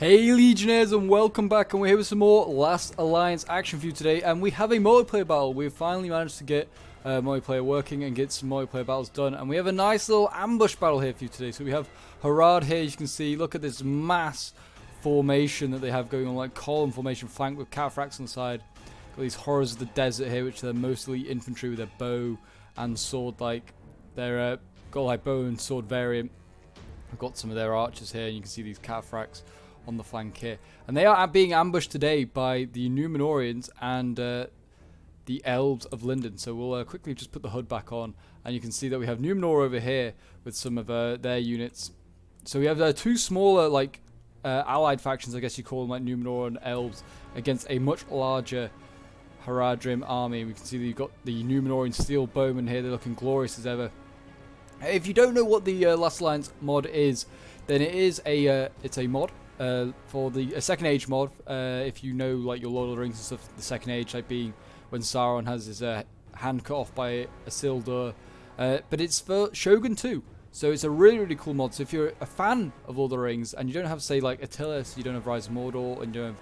Hey Legionnaires, and welcome back, and we're here with some more Last Alliance action for you today, and we have a multiplayer battle. We've finally managed to get multiplayer working and get some multiplayer battles done, and we have a nice little ambush battle here for you today. So we have Harad here. You can see, look at this mass formation that they have going on, like column formation flanked with cataphracts on the side. Got these horrors of the desert here, which are mostly infantry with their bow and sword, like they're got like bow and sword variant. I've got some of their archers here, and you can see these cataphracts on the flank here, and they are being ambushed today by the Numenorians and the Elves of Lindon. So we'll quickly just put the HUD back on, and you can see that we have Numenor over here with some of their units. So we have two smaller, like allied factions, I guess you call them, like Numenor and Elves, against a much larger Haradrim army. We can see that you've got the Numenorian steel bowmen here. They're looking glorious as ever. If you don't know what the Last Alliance mod is, then it is it's a mod for the Second Age mod. If you know, like, your Lord of the Rings and stuff, the Second Age, like being when Sauron has his hand cut off by Isildur, but it's for Shogun 2. So it's a really cool mod. So if you're a fan of Lord of the Rings and you don't have, say, like Attila, so you don't have Rise of Mordor, and you don't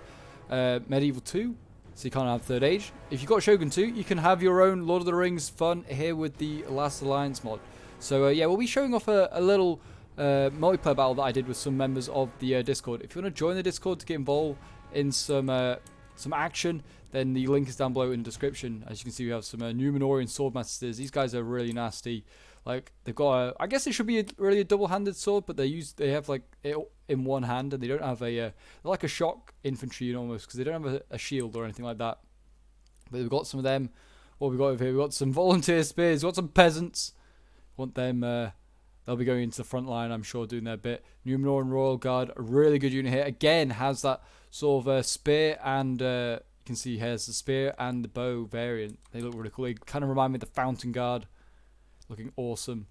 have Medieval 2, so you can't have Third Age, if you've got Shogun 2, you can have your own Lord of the Rings fun here with the Last Alliance mod. So yeah, we'll be showing off a little multiplayer battle that I did with some members of the Discord. If you want to join the Discord to get involved in some action, then the link is down below in the description. As you can see, we have some Numenorian swordmasters. These guys are really nasty. Like, they've got I guess it should be really a double-handed sword, but they have like it in one hand, and they don't have they're like a shock infantry almost, because they don't have a shield or anything like that. But we've got some of them. What have we got over here? We've got some volunteer spears. We've got some peasants. Want them, they'll be going into the front line, I'm sure, doing their bit. Numenor and Royal Guard, a really good unit here. Again, has that sort of spear, and you can see here's the spear and the bow variant. They look really cool. They kind of remind me of the Fountain Guard. Looking awesome.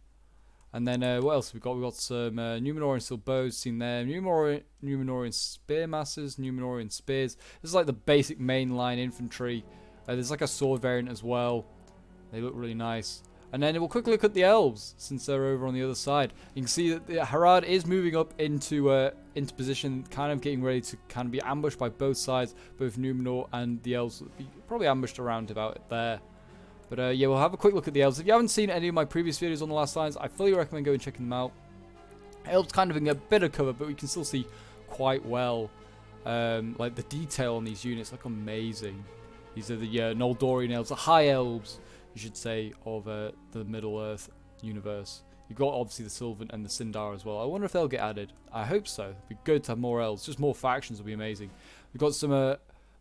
And then what else have we got? We've got some Numenorian steel bows seen there. Numenorian spear masses, Numenorian spears. This is like the basic mainline infantry. There's like a sword variant as well. They look really nice. And then we'll quickly look at the Elves, since they're over on the other side. You can see that Harad is moving up into position, kind of getting ready to kind of be ambushed by both sides. Both Numenor and the Elves will be probably ambushed around about it there. But yeah, we'll have a quick look at the Elves. If you haven't seen any of my previous videos on the Last Alliance, I fully recommend going and checking them out. Elves kind of in a bit of cover, but we can still see quite well. Like, the detail on these units look amazing. These are the Noldorian Elves, the High Elves, you should say, of the Middle-earth universe. You've got, obviously, the Sylvan and the Sindar as well. I wonder if they'll get added. I hope so. It'd be good to have more Elves. Just more factions would be amazing. We've got some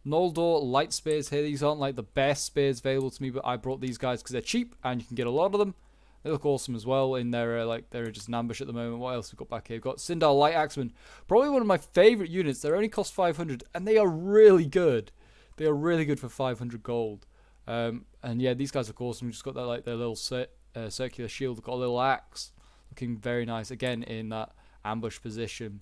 Noldor light spears here. These aren't, like, the best spears available to me, but I brought these guys because they're cheap, and you can get a lot of them. They look awesome as well in their, like, they're just an ambush at the moment. What else we've got back here? We've got Sindar Light Axemen. Probably one of my favourite units. They only cost 500, and they are really good. They are really good for 500 gold. And yeah, these guys look awesome. We've just got that, like, their little circular shield. They've got a little axe, looking very nice again in that ambush position.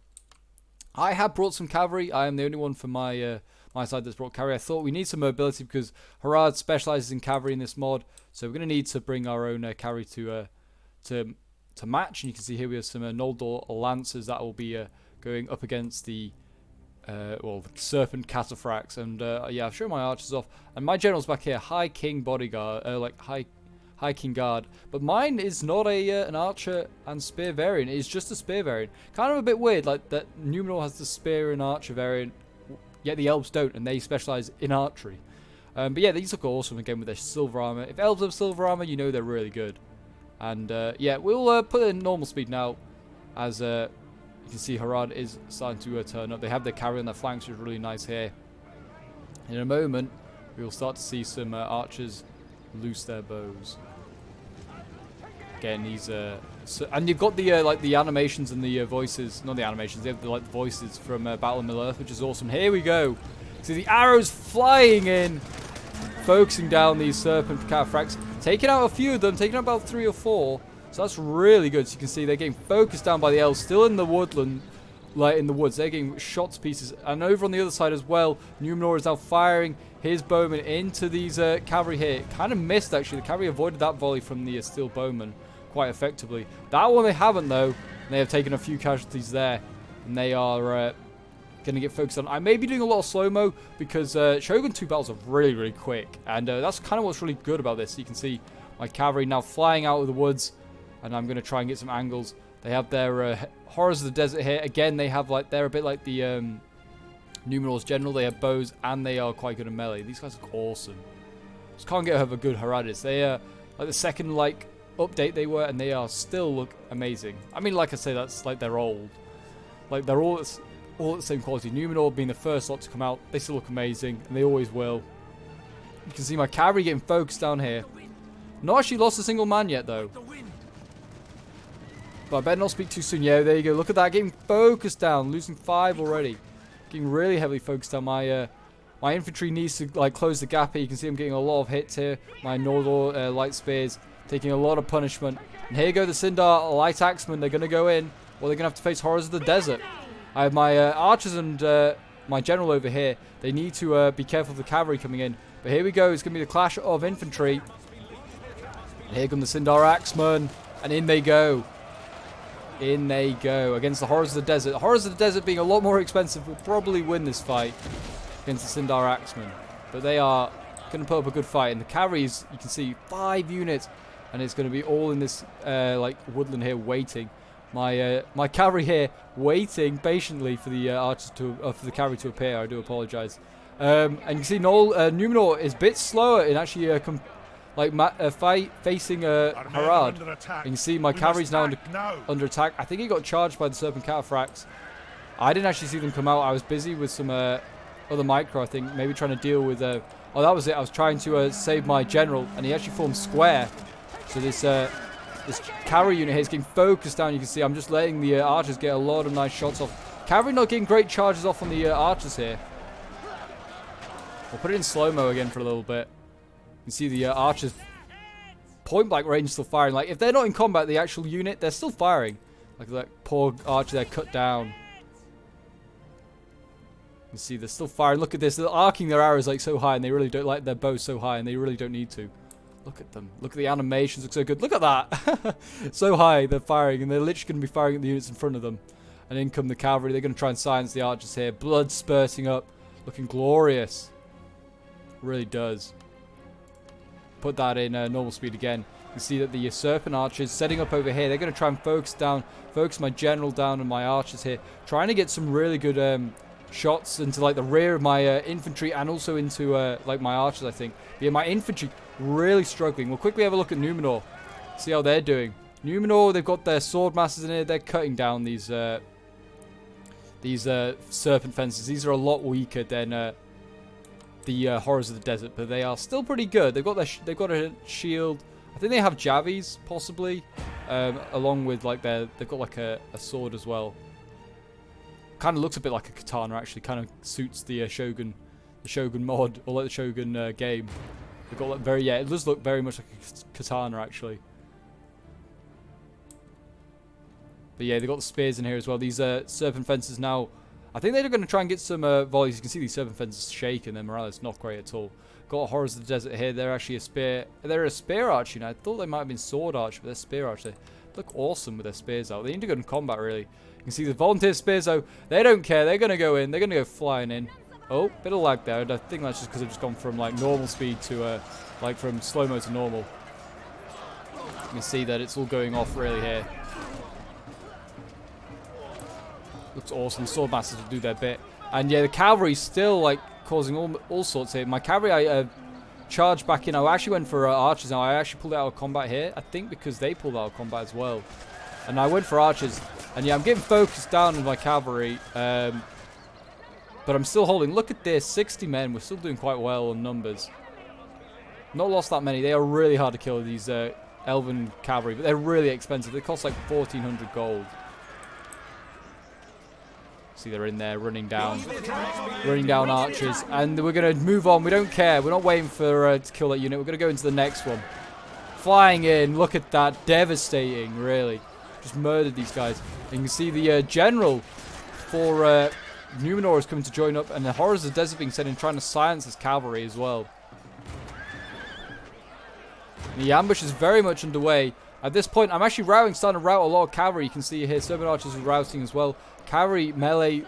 I have brought some cavalry. I am the only one from my my side that's brought cavalry. I thought we need some mobility because Harad specializes in cavalry in this mod, so we're going to need to bring our own cavalry to match. And you can see here we have some Noldor lancers that will be going up against the the serpent cataphracts. And yeah, I've shown my archers off, and my general's back here, High King bodyguard, High King guard. But mine is not an archer and spear variant. It's just a spear variant. Kind of a bit weird, like that Numenor has the spear and archer variant, yet the Elves don't, and they specialize in archery. But yeah, these look awesome again with their silver armor. If Elves have silver armor, you know they're really good. And yeah, we'll put it in normal speed now, as you can see Harad is starting to turn up. They have their cavalry on their flanks, which is really nice here. In a moment, we will start to see some archers loose their bows. Again, these and you've got the like the animations and the voices, not the animations, they have the, like, the voices from Battle of Middle-earth, which is awesome. Here we go. See the arrows flying in, focusing down these serpent cataphracts, taking out a few of them, taking out about 3 or 4. So that's really good. So you can see they're getting focused down by the Elves, still in the woodland, like in the woods. They're getting shot to pieces. And over on the other side as well, Numenor is now firing his bowmen into these cavalry here. Kind of missed, actually. The cavalry avoided that volley from the steel bowmen quite effectively. That one they haven't, though. They have taken a few casualties there. And they are going to get focused on. I may be doing a lot of slow-mo because Shogun 2 battles are really, really quick. And that's kind of what's really good about this. You can see my cavalry now flying out of the woods. And I'm going to try and get some angles. They have their Horrors of the Desert here. Again, they have like, they're a bit like the Numenor's general. They have bows and they are quite good at melee. These guys look awesome. Just can't get over good Harad is. They are like the second like update they were, and they are still look amazing. I mean, like I say, that's like they're old. Like they're all at the same quality. Numenor being the first lot to come out, they still look amazing, and they always will. You can see my cavalry getting focused down here. Not actually lost a single man yet though. But I better not speak too soon. Yeah, there you go. Look at that, getting focused down, losing 5 already. Getting really heavily focused down. My infantry needs to like close the gap here. You can see I'm getting a lot of hits here. My Nordor light spears taking a lot of punishment. And here go the Sindar light axemen. They're going to go in, or they're going to have to face Horrors of the Desert. I have my archers and my general over here. They need to be careful of the cavalry coming in. But here we go. It's going to be the clash of infantry. And here come the Sindar axemen, and in they go. In they go against the Horrors of the Desert. The Horrors of the Desert being a lot more expensive will probably win this fight against the Sindar axemen. But they are going to put up a good fight. And the cavalries, you can see 5 units. And it's going to be all in this like woodland here waiting. My cavalry here waiting patiently for the archers to for the cavalry to appear. I do apologise. And you can see Numenor is a bit slower in actually facing Harad. And you can see my cavalry's now under attack. I think he got charged by the Serpent Cataphracts. I didn't actually see them come out. I was busy with some other micro, I think. Maybe trying to deal with... oh, that was it. I was trying to save my general. And he actually formed square. So this cavalry unit here is getting focused down. You can see I'm just letting the archers get a lot of nice shots off. Cavalry not getting great charges off on the archers here. We'll put it in slow-mo again for a little bit. You can see the archers point-blank range still firing. Like, if they're not in combat, the actual unit, they're still firing. Like that poor archer there cut down. You see, they're still firing. Look at this. They're arcing their arrows like so high, and they really don't like their bows so high, and they really don't need to. Look at them. Look at the animations. Look so good. Look at that. So high they're firing, and they're literally going to be firing at the units in front of them. And in come the cavalry. They're going to try and silence the archers here. Blood spurting up. Looking glorious. Really does. Put that in normal speed again. You can see that the serpent archers setting up over here. They're going to try and focus my general down and my archers here. Trying to get some really good shots into like the rear of my infantry and also into like my archers, I think. But yeah, my infantry really struggling. We'll quickly have a look at Numenor. See how they're doing. Numenor, they've got their sword masters in here. They're cutting down these serpent fences. These are a lot weaker than the Horrors of the Desert, but they are still pretty good. They've got a shield. I think they have javies possibly, along with like they've got like a sword as well. Kind of looks a bit like a katana actually. Kind of suits the Shogun mod or like the Shogun game. They've got like it does look very much like a katana actually. But yeah, they've got the spears in here as well. These serpent fences now. I think they're going to try and get some volleys. You can see these serpent fences shaking. Their morale is not great at all. Got Horrors of the Desert here. They're actually a spear. They're a spear archer. You know, I thought they might have been sword archer, but they're spear archer. They look awesome with their spears out. They need to go in combat really. You can see the volunteer spears though. They don't care. They're going to go in. They're going to go flying in. Oh, bit of lag there. I think that's just because I've just gone from like normal speed to like from slow-mo to normal. You can see that it's all going off really here. Looks awesome. The swordmasters will do their bit. And yeah, the cavalry's still like causing all sorts here. My cavalry, I charged back in. I actually went for archers now. I actually pulled out of combat here. I think because they pulled out of combat as well. And I went for archers. And yeah, I'm getting focused down with my cavalry. But I'm still holding. Look at this. 60 men. We're still doing quite well on numbers. Not lost that many. They are really hard to kill, these elven cavalry. But they're really expensive. They cost like 1,400 gold. See, they're in there running down archers. And we're going to move on. We don't care. We're not waiting for to kill that unit. We're going to go into the next one. Flying in. Look at that. Devastating, really. Just murdered these guys. And you can see the general for Numenor is coming to join up. And the Horrors of the Desert being sent in, trying to silence this cavalry as well. And the ambush is very much underway. At this point, I'm actually starting to rout a lot of cavalry. You can see here, Serpent Archers are routing as well. Cavalry, melee,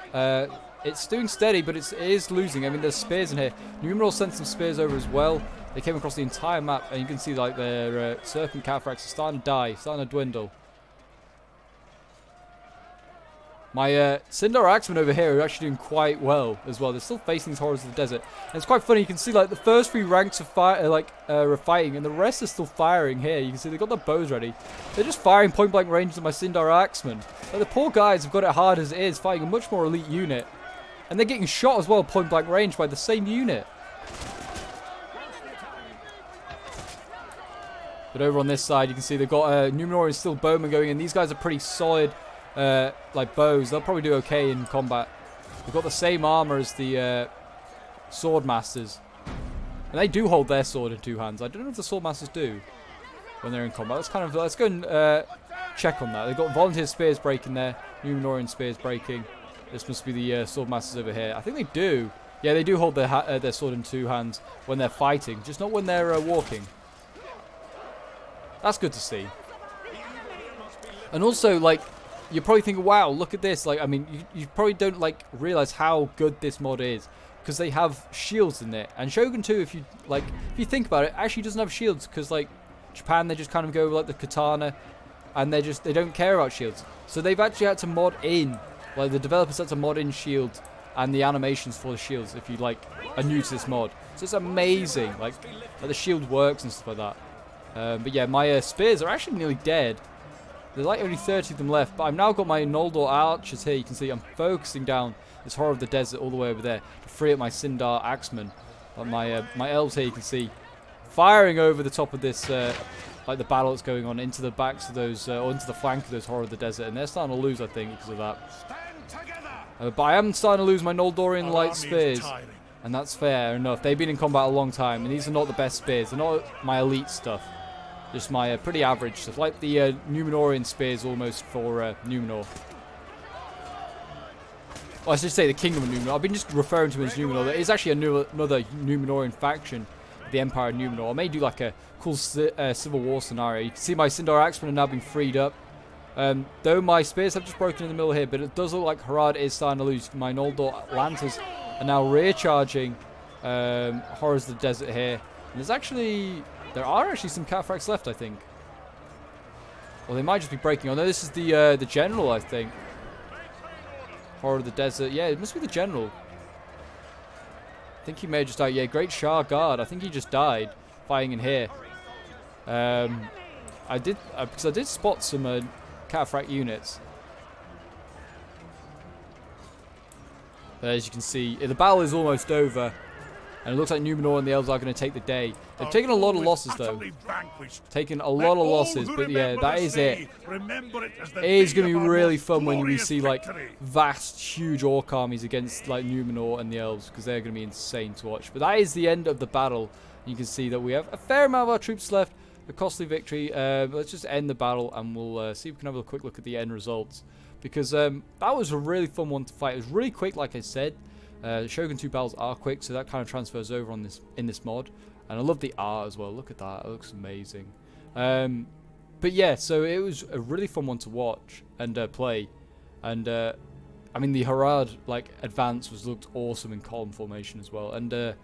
it's doing steady, but it is losing. I mean, there's spears in here. Numenor sent some spears over as well. They came across the entire map, and you can see like their serpent cataphracts are starting to die, starting to dwindle. My Sindar Axemen over here are actually doing quite well as well. They're still facing these horrors of the desert. And it's quite funny. You can see like the first 3 ranks of are fighting, and the rest are still firing here. You can see they've got their bows ready. They're just firing point blank range at my Sindar Axemen. Like, the poor guys have got it hard as it is, fighting a much more elite unit. And they're getting shot as well point blank range by the same unit. But over on this side, you can see they've got Numenor and still bowmen going in. These guys are pretty solid. Like bows, they'll probably do okay in combat. They've got the same armor as the sword masters, and they do hold their sword in 2 hands. I don't know if the sword masters do when they're in combat. Let's go and check on that. They've got volunteer spears breaking there, Numenorean spears breaking. This must be the sword masters over here. I think they do. Yeah, they do hold their sword in 2 hands when they're fighting, just not when they're walking. That's good to see. And also, like, you're probably thinking, wow, look at this. Like, I mean, you probably don't, like, realize how good this mod is, because they have shields in it. And Shogun 2, if you think about it, actually doesn't have shields, because, like, Japan, they just kind of go with, like, the katana, and they don't care about shields. So they've actually had to mod in, like, the developers had to mod in shields and the animations for the shields, if you, like, are new to this mod. So it's amazing. Like the shield works and stuff like that. But yeah, my spears are actually nearly dead. There's like only 30 of them left, but I've now got my Noldor archers here. You can see I'm focusing down this horror of the desert all the way over there to free up my Sindar Axemen. But my elves here, you can see, firing over the top of this, like the battle that's going on, into the backs of those, or into the flank of those horror of the desert, and they're starting to lose, I think, because of that. But I am starting to lose my Noldorian light spears, and that's fair enough. They've been in combat a long time, and these are not the best spears. They're not my elite stuff. Just my pretty average stuff, like the Numenorian spears almost for Numenor. Well, I should say the Kingdom of Numenor. I've been just referring to it as Numenor. There is actually another Numenorian faction, the Empire of Numenor. I may do like a cool Civil War scenario. You can see my Sindar Axemen are now being freed up. Though my spears have just broken in the middle here, but it does look like Harad is starting to lose. My Noldor Lancers are now rear charging Horrors of the Desert here. And there are actually some cataphracts left, I think. Or they might just be breaking. Oh no, this is the general, I think. Horror of the Desert. Yeah, it must be the general. I think he may have just died. Yeah, Great Shah Guard. I think he just died fighting in here. Because I did spot some cataphract units. But as you can see, the battle is almost over. And it looks like Numenor and the Elves are going to take the day. They've taken a lot of losses, though. Taken a lot of losses, but yeah, that is it. It is going to be really fun when we see, like, vast, huge orc armies against, like, Numenor and the Elves, because they're going to be insane to watch. But that is the end of the battle. You can see that we have a fair amount of our troops left. A costly victory. Let's just end the battle, and we'll see if we can have a quick look at the end results. Because that was a really fun one to fight. It was really quick, like I said. Shogun 2 battles are quick, so that kind of transfers over on in this mod. And I love the art as well. Look at that. It looks amazing. But yeah, so it was a really fun one to watch and play. And I mean, the Harad advance looked awesome in column formation as well. And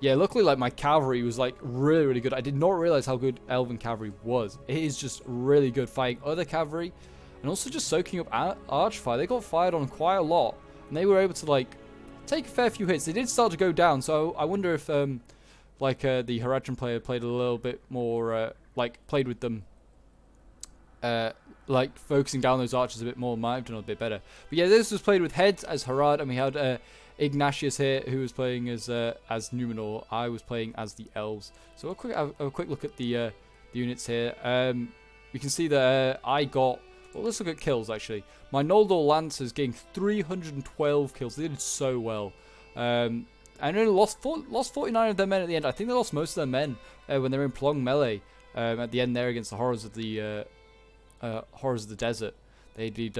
yeah, luckily my cavalry was really, really good. I did not realize how good Elven cavalry was. It is just really good fighting other cavalry, and also just soaking up archfire. They got fired on quite a lot, and they were able to take a fair few hits. They did start to go down, so I wonder if the Haradrim player played a little bit more, played with them, focusing down those archers a bit more, might have done a bit better. But yeah, this was played with heads as Harad, and we had Ignatius here, who was playing as Numenor. I was playing as the Elves. So have a quick look at the units here. We can see that I got... Well, let's look at kills, actually. My Noldor Lancers getting 312 kills. They did so well. And only lost 49 of their men at the end. I think they lost most of their men when they were in prolonged melee at the end there against the Horrors of the Desert. They did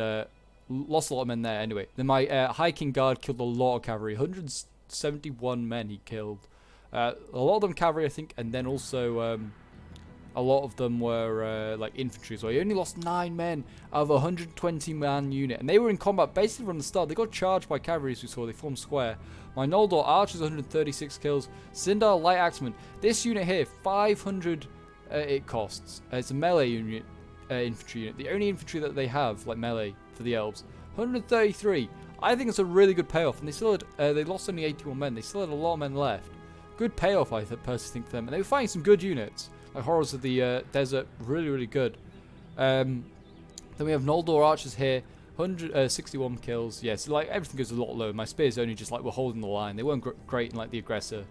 lost a lot of men there anyway. Then my High King Guard killed a lot of cavalry. 171 men he killed. A lot of them cavalry, I think, and then also a lot of them were like infantry as well. He only lost 9 men out of a 120-man unit. And they were in combat basically from the start. They got charged by cavalry, as we saw. They formed square. My Noldor archers, 136 kills. Sindar light axemen. This unit here, 500 it costs. It's a melee unit, infantry unit. The only infantry that they have, like melee, for the elves. 133. I think it's a really good payoff. And they still had, they lost only 81 men. They still had a lot of men left. Good payoff, I personally think, for them. And they were fighting some good units. Like Horrors of the Desert, really, really good. Then we have Noldor archers here, 61 kills. Yeah, so like everything goes a lot lower. My spears only just like were holding the line. They weren't great in like the aggressor,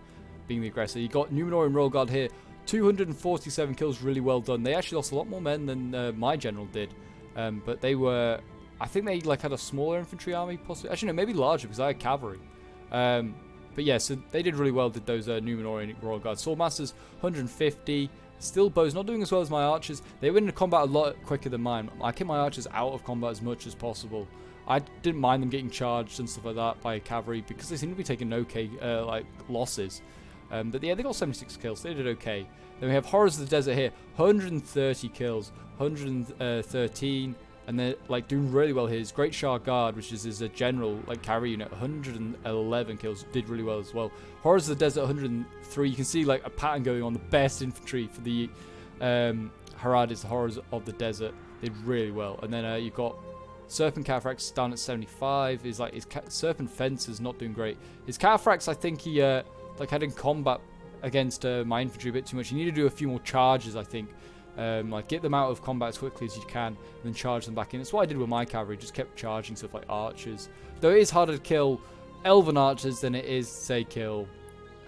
being the aggressor. You got Numenor and Royal Guard here, 247 kills, really well done. They actually lost a lot more men than my general did, but they were, I think they like had a smaller infantry army possibly. Actually, no, maybe larger because I had cavalry. But yeah, so they did really well, did those Numenor and Royal Guard. Swordmasters, 150. Still bows, not doing as well as my archers. They went into combat a lot quicker than mine. I kept my archers out of combat as much as possible. I didn't mind them getting charged and stuff like that by cavalry because they seem to be taking okay like losses. But yeah, they got 76 kills. They did okay. Then we have Horrors of the Desert here, 130 kills, 113. And they're like doing really well here. His Great Shah Guard, which is a general like cavalry unit, 111 kills, did really well as well. Horrors of the Desert, 103. You can see like a pattern going on. The best infantry for the Harad is the Horrors of the Desert. Did really well. And then you've got Serpent Cataphracts down at 75. Is like his Serpent Fencer's not doing great. His Cataphracts, I think he like had in combat against my infantry a bit too much. You need to do a few more charges, I think. Like get them out of combat as quickly as you can and then charge them back in. That's what I did with my cavalry, just kept charging stuff like archers. Though it is harder to kill elven archers than it is, say, kill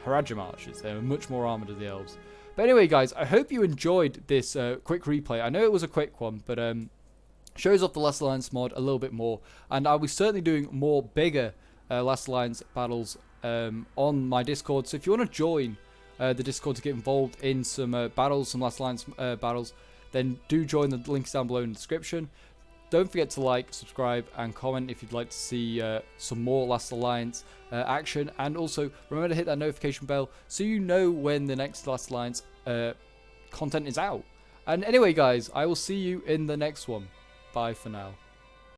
Haradrim archers. They're much more armored than the elves. But anyway, guys, I hope you enjoyed this quick replay. I know it was a quick one, but shows off the Last Alliance mod a little bit more. And I'll be certainly doing more bigger Last Alliance battles on my Discord. So if you want to join the Discord to get involved in some battles, some Last Alliance battles, then do join. The links down below in the description. Don't forget to like, subscribe, and comment if you'd like to see some more Last Alliance action. And also, remember to hit that notification bell so you know when the next Last Alliance content is out. And anyway, guys, I will see you in the next one. Bye for now.